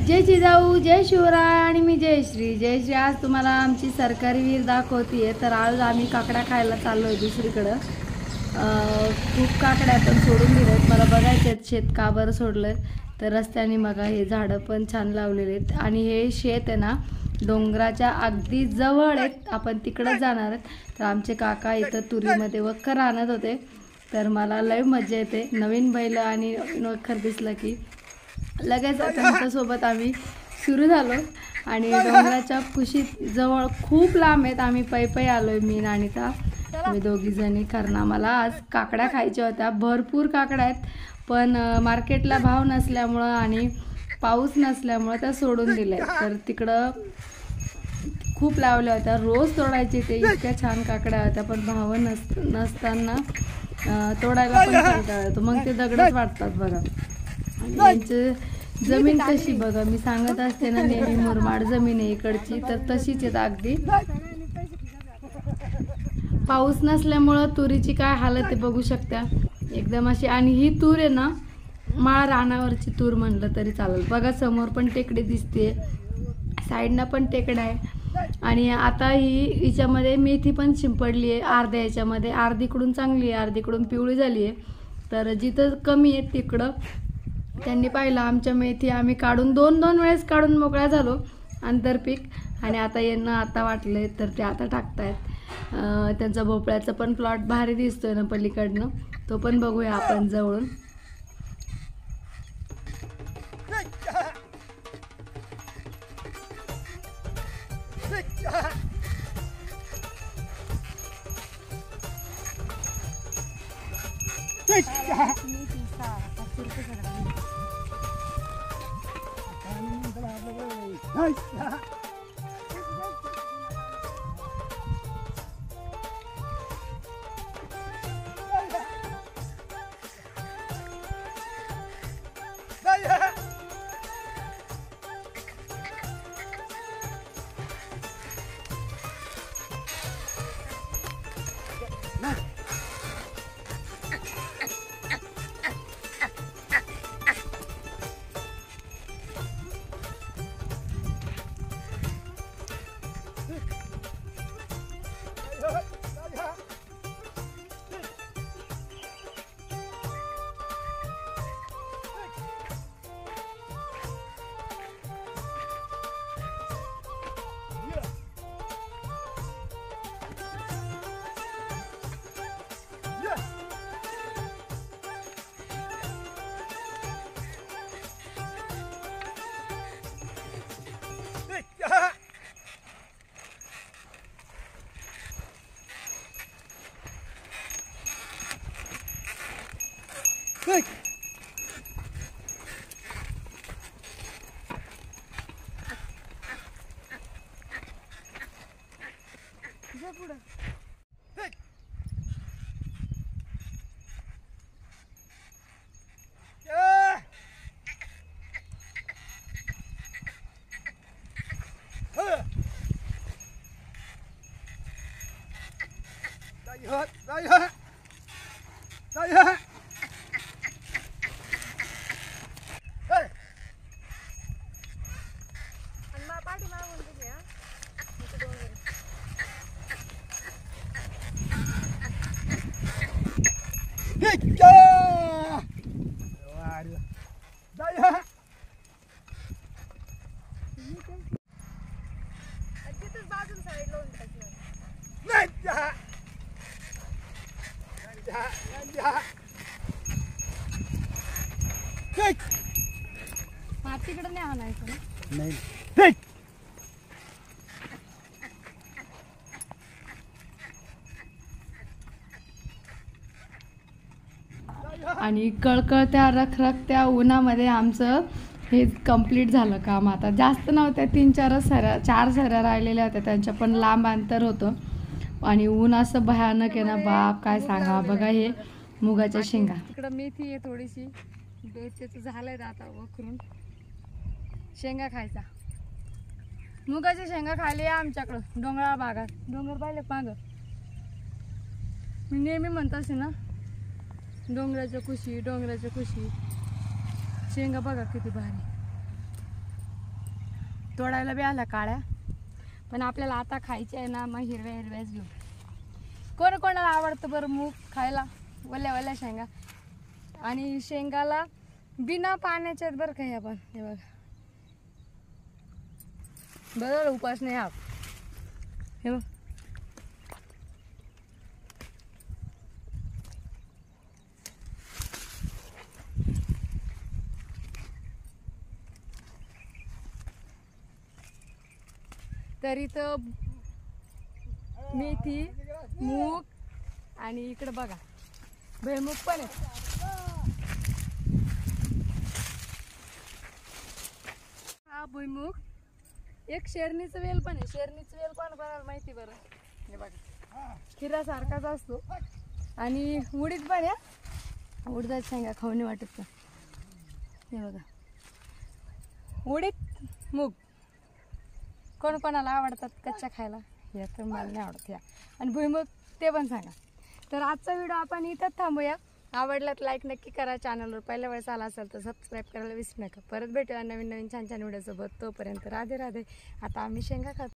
जय जिजाऊ, जय शिवराय आणि मी जयश्री. आज तुम्हाला आमची सरकारी विहीर दाखवतीये. तर आज आम्ही काकड्या खायला चाललो आहे दुसरीकडं. खूप काकड्या पण सोडून दिल्यात. मला बघायचे आहेत शेत का बरं सोडलं. तर रस्त्याने बघा हे झाडं पण छान लावलेले आहेत आणि हे शेत आहे ना डोंगराच्या अगदी जवळ आहेत. आपण तिकडं जाणार आहेत. तर आमचे काका इथं तुरीमध्ये वखर आणत होते. तर मला लय मजा येते. नवीन बैल आणि वखर दिसलं की लगेच त्यांच्यासोबत आम्ही सुरू झालो आणि डोंगराच्या कुशीत जवळ खूप लांब आहेत. आम्ही पै आलोय मी आणि मी दोघी जणी, कारण आम्हाला आज काकड्या खायच्या होत्या. भरपूर काकड्या आहेत पण मार्केटला भाव नसल्यामुळं आणि पाऊस नसल्यामुळं त्या सोडून दिल्या. तर तिकडं खूप लावल्या होत्या, रोज तोडायचे ते. इतक्या छान काकड्या होत्या पण भाव नसताना तोडायला पण कंटाळा येतो. मग ते दगडच वाटतात बघा. यांची जमीन कशी बघा, मी सांगत असते ना नेहमी मुरमाड जमीन आहे इकडची, तर तशीच आहे अगदी. पाऊस नसल्यामुळं तुरीची काय हालत आहे बघू शकता एकदम अशी. आणि ही तूर आहे ना माळ रानावरची तूर म्हणलं तरी चालेल. बघा समोर पण टेकडी दिसते, साईडनं पण टेकड्या आहे. आणि आता हिच्यामध्ये मेथी पण शिंपडली आहे अर्ध्या ह्याच्यामध्ये. अर्धीकडून चांगली आहे, अर्धीकडून पिवळी झाली आहे. तर जिथं कमी आहे तिकडं त्यांनी पाहिलं आमच्या मेथी आम्ही काढून दोन वेळेस काढून मोकळ्या झालो आंतरपीक. आणि आता यांना आता वाटलंय तर ते आता टाकतायत. त्यांचा भोपळ्याचा पण प्लॉट भारी दिसतोय ना पलीकडनं, तो पण बघूया आपण जवळून. तिकडे नाही आणायचं नाही. आणि कळकळत्या रखरखत्या उन्हामध्ये आमचं हे कंप्लीट झालं काम. आता जास्त नव्हत्या, 4 सऱ्या राहिलेल्या होत्या, त्यांच्या पण लांब अंतर होतं. आणि ऊन असं भयानक आहे ना बाप काय सांगा. बघा हे मुगाच्या शेंगा, तिकडं मेथी आहे थोडीशी, बेचेच झालंय आता वखरून. शेंगा खायचा, मुगाच्या शेंगा खायला आमच्याकडं डोंगराळ भागात. डोंगर पाहिले मागं, मी नेहमी म्हणत असे ना डोंगराच्या कुशी शेंगा बघा किती भारी. तोडायला बी आल्या काळ्या, पण आपल्याला आता खायच्या आहे ना, मग हिरव्या हिरव्याच घेऊ. कोणाला आवडतं बरं मूग खायला, वल्या वल्या शेंगा. आणि शेंगाला बिना पाण्याच्यात बरं काही आपण हे बघ बरोबर उपास नाही हा हे बघ. तर इथं मेथी, मूग आणि इकडे बघा भुईमूग पण आहे. हा भुईमूग. एक शेरणीचं वेल पण आहे. शेरणीचं वेल कोणाला माहिती बरं? हे बघा खिरासारखाच असतो. आणि उडीद पण आहे. उडदाच्या शेंगा खाऊ नाही वाटत का? हे बघा उडीद मूग कोणाला आवडतात कच्च्या खायला, या तर मला नाही आवडत या. आणि भुईमूग ते पण सांगा. तर आजचा व्हिडिओ आपण इथंच थांबूया. आवडला तर लाईक नक्की करा. चॅनलवर पहिल्या वेळेस आला असेल तर सबस्क्राईब करायला विसरू नका. परत भेटूया नवीन छान व्हिडिओ सोबत. तोपर्यंत राधे राधे. आता आम्ही शेंगा खातो.